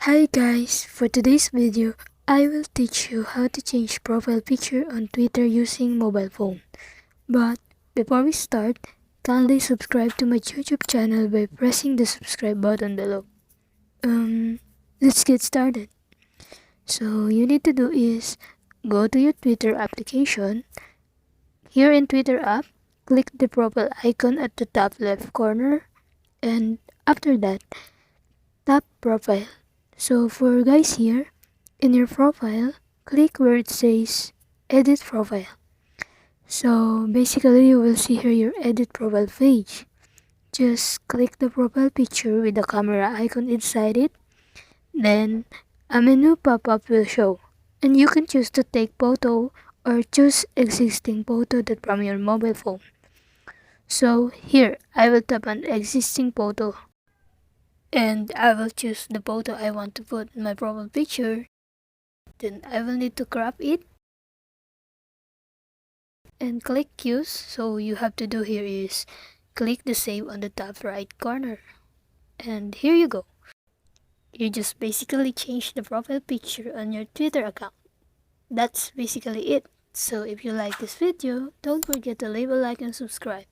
Hi guys, for today's video, I will teach you how to change profile picture on Twitter using mobile phone. But before we start, kindly subscribe to my YouTube channel by pressing the subscribe button below. Let's get started. So you need to do is go to your Twitter application. Here in Twitter app, click the profile icon at the top left corner, and after that, tap profile. So for guys here, in your profile, click where it says edit profile. So basically you will see here your edit profile page. Just click the profile picture with the camera icon inside it. Then a menu pop-up will show. And you can choose to take photo or choose existing photo that from your mobile phone. So here I will tap on existing photo. And I will choose the photo I want to put in my profile picture. Then I will need to crop it and click use. So you have to do here is click the save on the top right corner. And here you go. You just basically change the profile picture on your Twitter account. That's basically it. So if you like this video, don't forget to leave a like and subscribe.